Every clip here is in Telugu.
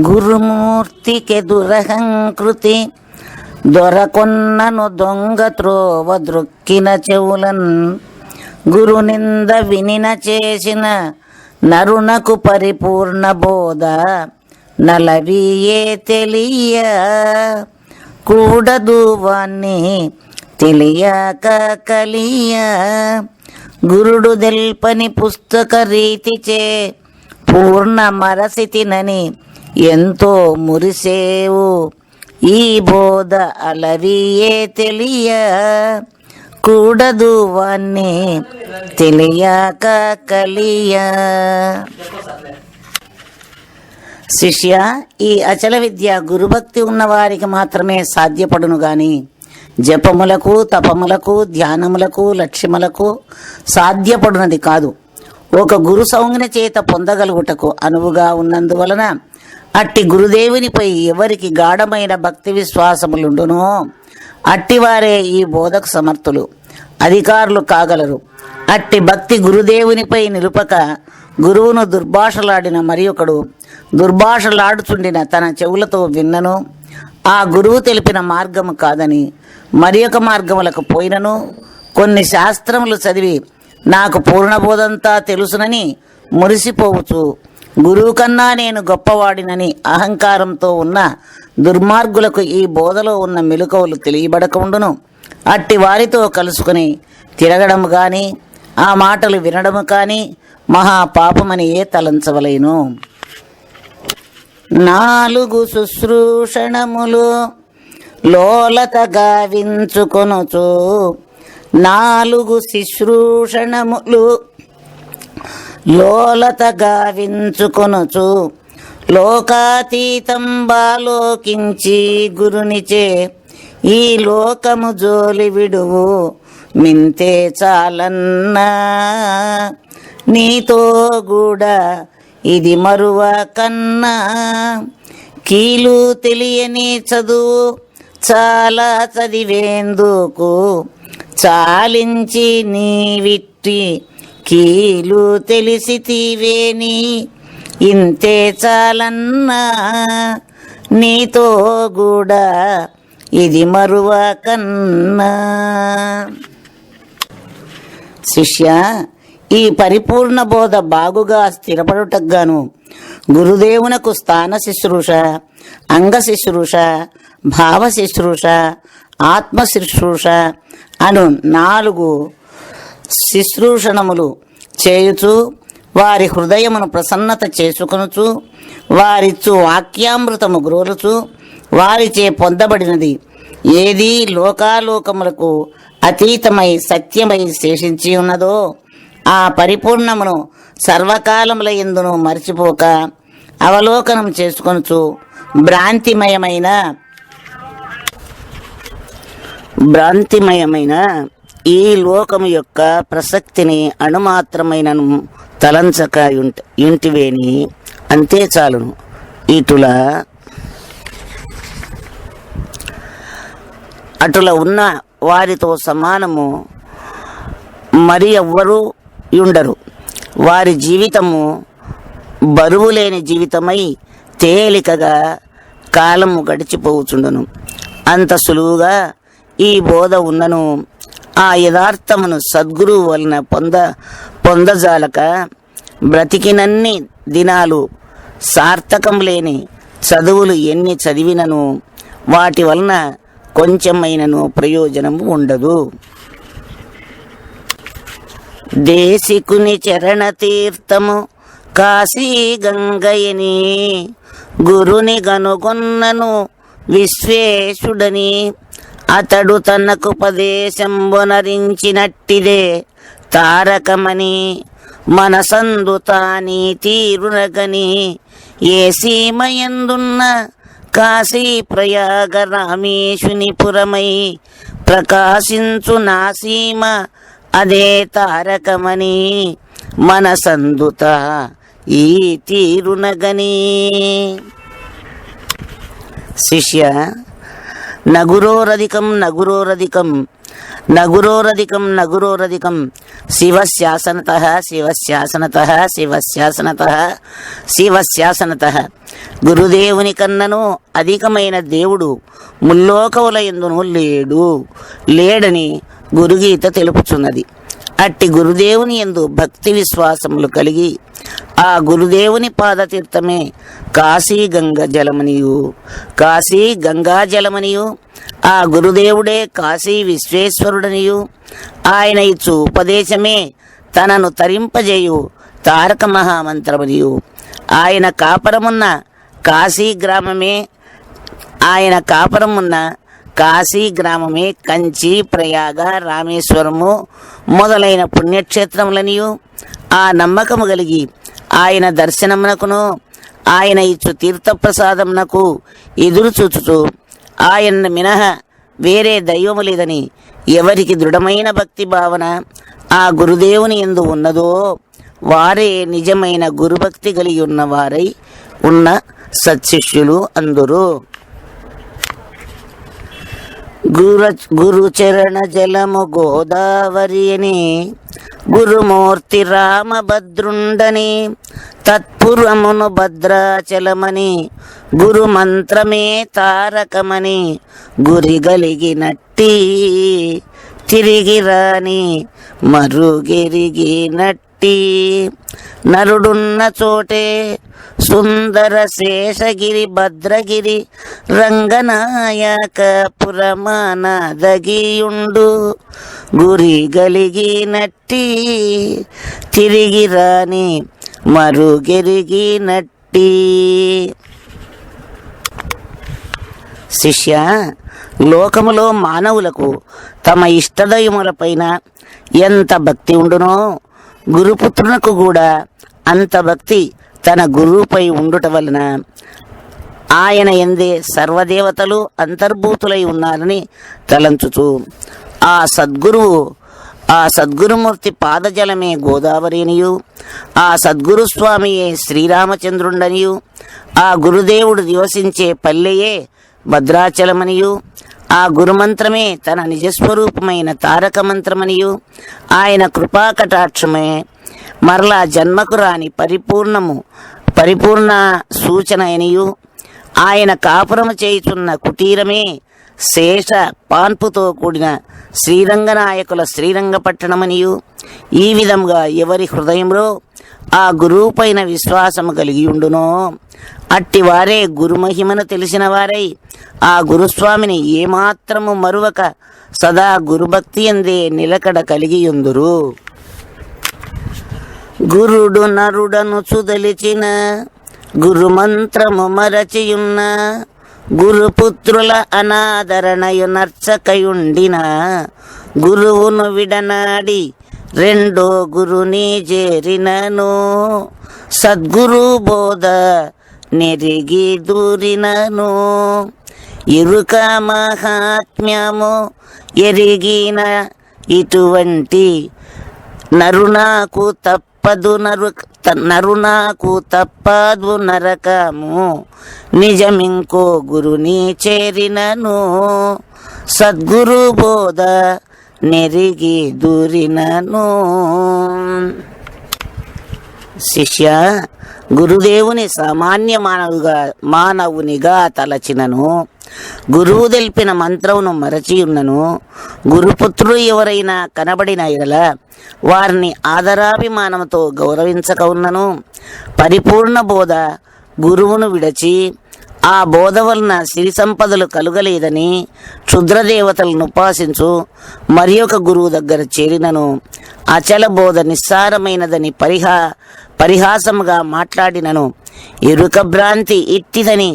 గురుమూర్తికి దురహంకృతి దొరకొన్నను దొంగ త్రోవ ద్రొక్కిన చెవులన్ గురునింద వినిన చేసిన నరునకు పరిపూర్ణ బోధ నలవియే తెలియ కూడదు వాణ్ణి తెలియక కలియ గురుడు దెల్పని పుస్తక రీతిచే పూర్ణ మరసితినని ఎంతో మురిసేవు ఈ బోధ అలవియే తెలియ కూడదు వాణ్ణి తెలియక కలియ. శిష్య, ఈ అచల విద్య గురుభక్తి ఉన్నవారికి మాత్రమే సాధ్యపడును గాని జపములకు తపములకు ధ్యానములకు లక్ష్యములకు సాధ్యపడునది కాదు. ఒక గురు సంజ్ఞ చేత పొందగలుగుటకు అనువుగా ఉన్నందువలన అట్టి గురుదేవునిపై ఎవరికి గాఢమైన భక్తి విశ్వాసములుండునో అట్టివారే ఈ బోధకు సమర్థులు, అధికారులు కాగలరు. అట్టి భక్తి గురుదేవునిపై నిలుపక గురువును దుర్భాషలాడిన మరి ఒకడు దుర్భాషలాడుచుండిన తన చెవులతో విన్నను ఆ గురువు తెలిపిన మార్గము కాదని మరి ఒక మార్గములకు పోయినను కొన్ని శాస్త్రములు చదివి నాకు పూర్ణబోధంతా తెలుసునని మురిసిపోవచ్చు గురువు కన్నా నేను గొప్పవాడినని అహంకారంతో ఉన్న దుర్మార్గులకు ఈ బోధలో ఉన్న మెలకువలు తెలియబడకుండును. అట్టి వారితో కలుసుకుని తిరగడము కానీ ఆ మాటలు వినడము కానీ మహాపాపమనియే తలంచవలేను. 4 శుశ్రూషణములు లోలత గావించుకొనుచు 4 శుశ్రూషణములు లోలత గావించుకొనుచు లోకాతీతం బాలోకించి గురునిచే ఈ లోకము జోలి విడువు మింతే చాలన్నా నీతో కూడా ఇది మరువ కన్నా కీలు తెలియని చదువు చాలా చదివేందుకు చాలించి నీవిట్టి కీలు తెలిసితివేని ఇంతే చాలన్నా నీతో కూడా ఇది మరువ కన్నా. శిష్య, ఈ పరిపూర్ణ బోధ బాగుగా స్థిరపడుటగాను గురుదేవునకు స్థాన శుశ్రూష, అంగ శుశ్రూష, భావ శుశ్రూష, ఆత్మ శుశ్రూష అను 4 శుశ్రూషణములు చేయుచు వారి హృదయమును ప్రసన్నత చేసుకొనుచు వారిచ్చు వాక్యామృతము గ్రోలుచు వారిచే పొందబడినది ఏది లోకాలోకములకు అతీతమై సత్యమై శేషించి ఉన్నదో ఆ పరిపూర్ణమును సర్వకాలముల యందును మరిచిపోక అవలోకనం చేసుకొనుచు భ్రాంతిమయమైన ఈ లోకము యొక్క ప్రసక్తిని అణుమాత్రమైన తలంచక ఇంటివేని అంతే చాలును. అటుల ఉన్న వారితో సమానము మరి ఎవ్వరూ ఉండరు. వారి జీవితము బరువు లేని జీవితమై తేలికగా కాలము గడిచిపోవుచుండును. అంత సులువుగా ఈ బోధ ఉన్నను ఆ యథార్థమును సద్గురువు వలన పొందజాలక బ్రతికినన్ని దినాలు సార్థకం లేని చదువులు ఎన్ని చదివినను వాటి వలన కొంచెమైనను ప్రయోజనము ఉండదు. దేశికుని చరణ తీర్థము కాశీ గంగయని గురుని గనుగొన్నను విశ్వేశుడని అతడు తనకుపదేశంబునరించినట్టిదే తారకమని మనసందు తాని తీరునగని ఏ సీమయందున్న కాశీ ప్రయాగ రామేశుని పురమై ప్రకాశించు నా సీమ అదే తారకమని మనసందుత ఈ తీరునగని. శిష్య, నగురోరధికం నగురోరధికం నగురోరధికం శివశాసనతః శివశాసనతః శివశాసనతః శివశాసనతః. గురుదేవుని కన్నను అధికమైన దేవుడు ముల్లోకముల యందును లేడని గురుగీత తెలుపుచున్నది. అట్టి గురుదేవుని యందు భక్తి విశ్వాసములు కలిగి ఆ గురుదేవుని పాదతీర్థమే కాశీ గంగా జలమనియు ఆ గురుదేవుడే కాశీ విశ్వేశ్వరుడనియు ఆయన ఇచ్చు ఉపదేశమే తనను తరింపజేయు తారక మహామంత్రమనియు ఆయన కాపురమున్న కాశీ గ్రామమే కంచి, ప్రయాగ, రామేశ్వరము మొదలైన పుణ్యక్షేత్రములనియు ఆ నమ్మకము కలిగి ఆయన దర్శనమునకును ఆయన ఇచ్చు తీర్థప్రసాదమునకు ఎదురు చూచుచు ఆయన మినహ వేరే దైవము లేదని ఎవరికి దృఢమైన భక్తి భావన ఆ గురుదేవుని యందు ఉన్నదో వారే నిజమైన గురుభక్తి కలిగి ఉన్నవారై ఉన్న సత్శిష్యులు అందురు. గురుచరణ జలము గోదావరి అని గురుమూర్తి రామభద్రుండని తత్పురమును భద్రాచలమని గురుమంత్రమే తారకమని గురిగలిగినట్టి తిరిగి రాని మరుగెరిగినట్టి నరుడున్న చోటే సుందర శేషగిరి భద్రగిరి రంగనాయక పురమానదగియుండు గురి గలిగినట్టి తిరిగి రాని మరుగెరిగినట్టి. శిష్య, లోకములో మానవులకు తమ ఇష్టదైవములపైన ఎంత భక్తి ఉండునో గురుపుత్రునకు కూడా అంత భక్తి తన గురువుపై ఉండుట వలన ఆయన యందే సర్వదేవతలు అంతర్భూతులై ఉన్నారని తలంచుచు ఆ సద్గురుమూర్తి పాదజలమే గోదావరి అనియు ఆ సద్గురు స్వామియే శ్రీరామచంద్రుండనియు ఆ గురుదేవుడు నివసించే పల్లెయే భద్రాచలమనియు ఆ గురుమంత్రమే తన నిజస్వరూపమైన తారక మంత్రమనియు ఆయన కృపాకటాక్షమే మరలా జన్మకు రాని పరిపూర్ణ సూచన అనియు ఆయన కాపురము చేయుచున్న కుటీరమే శేష పాన్పుతో కూడిన శ్రీరంగనాయకుల శ్రీరంగపట్టణమనియు ఈ విధంగా ఎవరి హృదయంలో ఆ గురువు పైన విశ్వాసము కలిగి ఉండునో అట్టివారే గురుమహిమను తెలిసిన వారై ఆ గురుస్వామిని ఏమాత్రము మరువక సదా గురుభక్తి యందే నిలకడ కలిగియుందురు. గురుడు నరుడను చుదలిచిన గురుమంత్రము మరచియున్న గురుపుత్రుల అనాదరణయు నర్చకయుండిన గురువును విడనాడి రెండో గురుని చేరినను సద్గురు బోధ నెరిగి దూరినను ఎరుక మహాత్మ్యము ఎరిగిన ఇటువంటి నరునాకు తప్పదు నరకము నిజమింకో గురుని చేరినను సద్గురు బోధ నెరిగి దూరినను. శిష్య, గురుదేవుని సామాన్య మానవునిగా తలచినను గురువు తెలిపిన మంత్రమును మరచియున్నను గురుపుత్రుడు ఎవరైనా కనబడిన ఎడల వారిని ఆదరాభిమానంతో గౌరవించక ఉన్నను పరిపూర్ణ బోధ గురువును విడచి ఆ బోధ వలన సిరి సంపదలు కలుగలేదని క్షుద్రదేవతలను ఉపాసించు మరి ఒక గురువు దగ్గర చేరినను అచల బోధ నిస్సారమైనదని పరిహాసముగా మాట్లాడినను ఎరుక భ్రాంతి ఇట్టిదని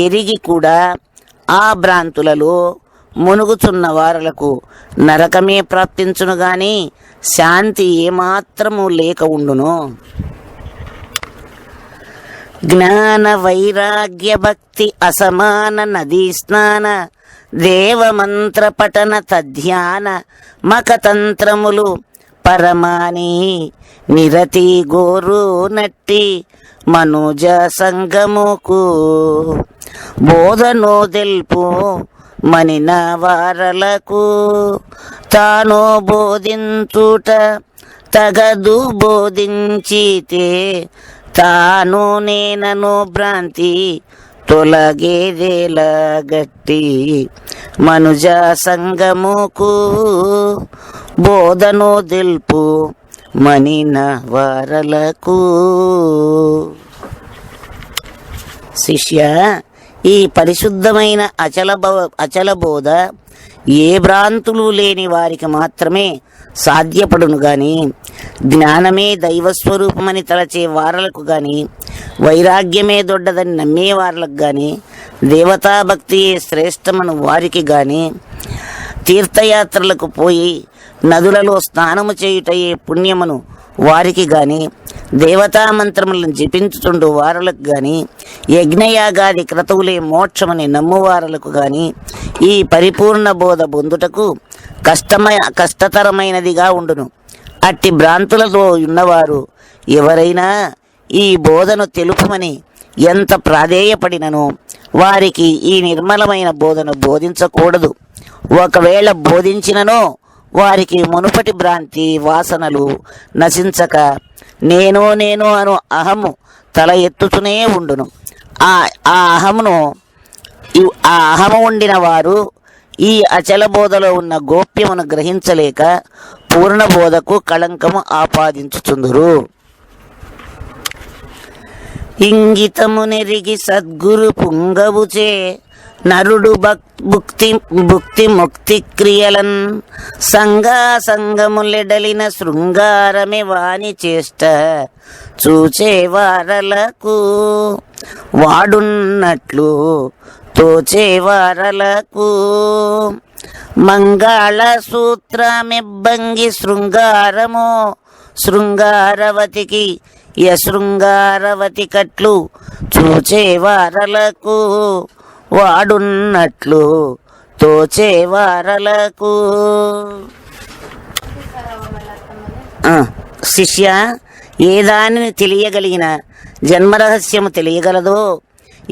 ఎరిగి కూడా ఆ భ్రాంతులలో మునుగుచున్న వారలకు నరకమే ప్రాప్తించును గాని శాంతి ఏమాత్రము లేక ఉండును. జ్ఞాన వైరాగ్య భక్తి అసమాన నదీ స్నాన దేవమంత్ర పఠన తధ్యాన మకతంత్రములు పరమాని నిరతి గోరు నట్టి మనుజ సంగముకు బోధనో తెల్పు మనిన వారలకు తాను బోధించుట తగదు, బోధించితే తాను నేనను భ్రాంతి తొలగేదేల గట్టి మనుజ సంగముకు బోధను తెలుపు మనిన వారలకు. శిష్య, ఈ పరిశుద్ధమైన అచల బోధ ఏ భ్రాంతులు లేని వారికి మాత్రమే సాధ్యపడును గాని, జ్ఞానమే దైవస్వరూపమని తలచే వారలకు గాని, వైరాగ్యమే దొడ్డదని నమ్మే వారలకు గాని, దేవతాభక్తియే శ్రేష్టమను వారికి గాని, తీర్థయాత్రలకు పోయి నదులలో స్నానము చేయుటయే పుణ్యమును వారికి గాని, దేవతా మంత్రములను జపించుచుండు వారలకు గాని, యజ్ఞయాగాది క్రతువులే మోక్షమని నమ్మువారలకు గాని ఈ పరిపూర్ణ బోధ పొందుటకు కష్టతరమైనదిగా ఉండును. అట్టి భ్రాంతులతో ఉన్నవారు ఎవరైనా ఈ బోధను తెలుపమని ఎంత ప్రాధేయపడినను వారికి ఈ నిర్మలమైన బోధను బోధించకూడదు. ఒకవేళ బోధించిననో వారికి మునుపటి భ్రాంతి వాసనలు నశించక నేను అను అహము తల ఎత్తుతూనే ఉండును. ఆ అహము ఉండిన వారు ఈ అచల బోధలో ఉన్న గోప్యమును గ్రహించలేక పూర్ణ బోధకు కళంకము ఆపాదించుచుందురు. ఇంగితము నెరిగి సద్గురు పుంగవుచే నరుడు భుక్తి ముక్తి క్రియలన్ సంగములెడలిన శృంగారమే వాని చేష్ట చూచేవారలకు వాడున్నట్లు తోచేవారలకు మంగళ సూత్రమెబ్బంగి శృంగారవతికి యశృంగారవతి కట్లు చూచేవారలకు వాడున్నట్లు తోచేవారలకు. శిష్య, ఏ దానిని తెలియగలిగిన జన్మరహస్యము తెలియగలదో,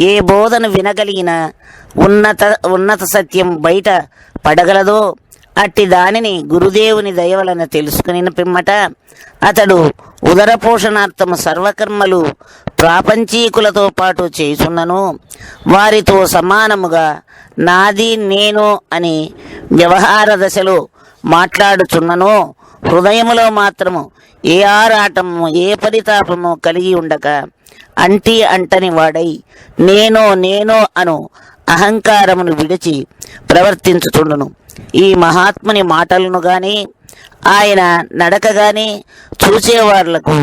ఏ బోధను వినగలిగిన ఉన్నత సత్యం బయట పడగలదో అట్టి దానిని గురుదేవుని దయవలన తెలుసుకుని పిమ్మట అతడు ఉదర పోషణార్థము సర్వకర్మలు ప్రాపంచీకులతో పాటు చేయుచున్నను వారితో సమానముగా నాది నేను అని వ్యవహార దశలో మాట్లాడుచున్నను హృదయములో మాత్రము ఏ ఆరాటము ఏ పరితాపము కలిగి ఉండక అంటని వాడై నేను అను అహంకారమును విడిచి ప్రవర్తించుచుండును. ఈ మహాత్ముని మాటలను గాని ఆయన నడక గాని చూసేవాళ్లకు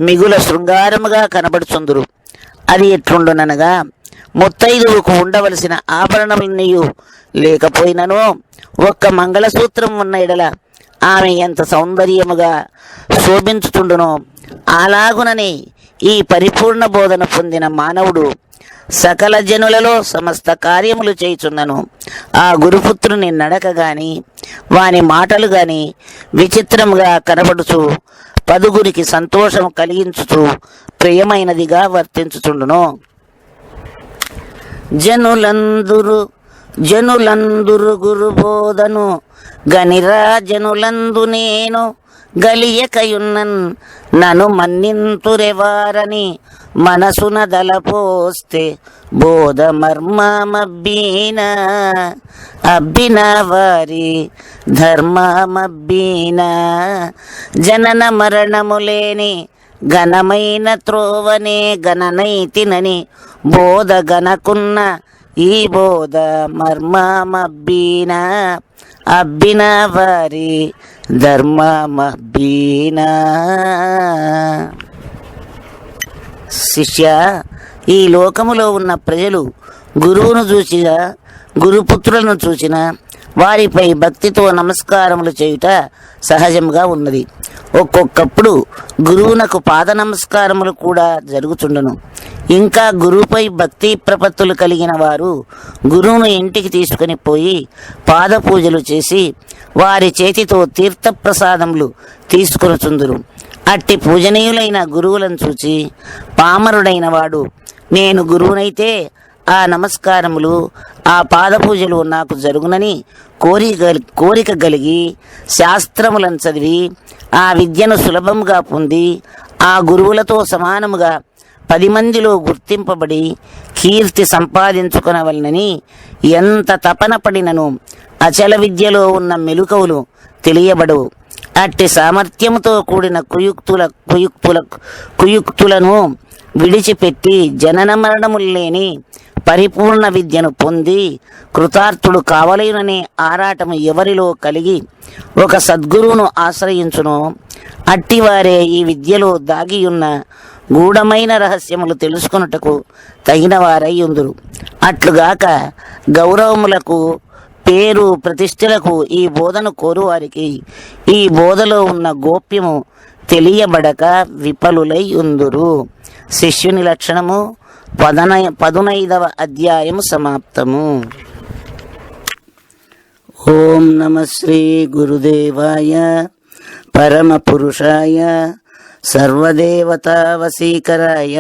మిగుల శృంగారముగా కనబడుచుందురు. అది ఎట్లుండుననగా, ముత్తైదువుకు ఉండవలసిన ఆభరణములన్నీ లేకపోయినను ఒక్క మంగళసూత్రం ఉన్న ఎడల ఆమె ఎంత సౌందర్యముగా శోభించుచుండునో అలాగునని ఈ పరిపూర్ణ బోధన పొందిన మానవుడు సకల జనులలో సమస్త కార్యములు చేయుచున్నను ఆ గురుపుత్రుని నడక గాని వాని మాటలు గాని విచిత్రముగా కనబడుచు పదుగురికి సంతోషం కలిగించుచు ప్రియమైనదిగా వర్తించుచుండును. జనులందురు గురుబోధను గనిరా జనులందు నేను గలియకయున్నన్ నను మన్నింతురెవారని మనసున దలపోస్తే బోధ మర్మమబ్బీన అబ్బిన వారి ధర్మమబ్బీన జనన మరణములేని ఘనమైన త్రోవనే గణనైతినని బోధ గనకున్న ఈ బోధ మర్మమబ్బీన అబ్బిన వారి ధర్మమబ్బీన. శిష్య, ఈ లోకములో ఉన్న ప్రజలు గురువును చూసిన గురుపుత్రులను చూసిన వారిపై భక్తితో నమస్కారములు చేయుట సహజంగా ఉన్నది. ఒక్కొక్కప్పుడు గురువునకు పాద నమస్కారములు కూడా జరుగుచుండును. ఇంకా గురువుపై భక్తి ప్రపత్తులు కలిగిన వారు గురువును ఇంటికి తీసుకుని పోయి పాద పూజలు చేసి వారి చేతితో తీర్థప్రసాదములు తీసుకొనుచుందురు. అట్టి పూజనీయులైన గురువులను చూచి పామరుడైన వాడు నేను గురువునైతే ఆ నమస్కారములు ఆ పాదపూజలు నాకు జరుగునని కోరిక కలిగి శాస్త్రములను చదివి ఆ విద్యను సులభముగా పొంది ఆ గురువులతో సమానముగా 10 మందిలో గుర్తింపబడి కీర్తి సంపాదించుకొనవలనని ఎంత తపన పడినను అచల విద్యలో ఉన్న మెలుకవులు తెలియబడవు. అట్టి సామర్థ్యముతో కూడిన కుయుక్తులను విడిచిపెట్టి జనన మరణములు లేని పరిపూర్ణ విద్యను పొంది కృతార్థుడు కావలేననే ఆరాటము ఎవరిలో కలిగి ఒక సద్గురువును ఆశ్రయించునో అట్టివారే ఈ విద్యలో దాగియున్న గూఢమైన రహస్యములు తెలుసుకొనుటకు తగిన వారై ఉందురు. అట్లుగాక గౌరవములకు పేరు ప్రతిష్టలకు ఈ బోధను కోరువారికి ఈ బోధలో ఉన్న గోప్యము తెలియబడక విఫలులై ఉందురు. శిష్యుని లక్షణము 15వ అధ్యాయము సమాప్తము. ఓం నమ శ్రీ గురుదేవాయ పరమ పురుషాయ సర్వదేవతా వశీకరాయ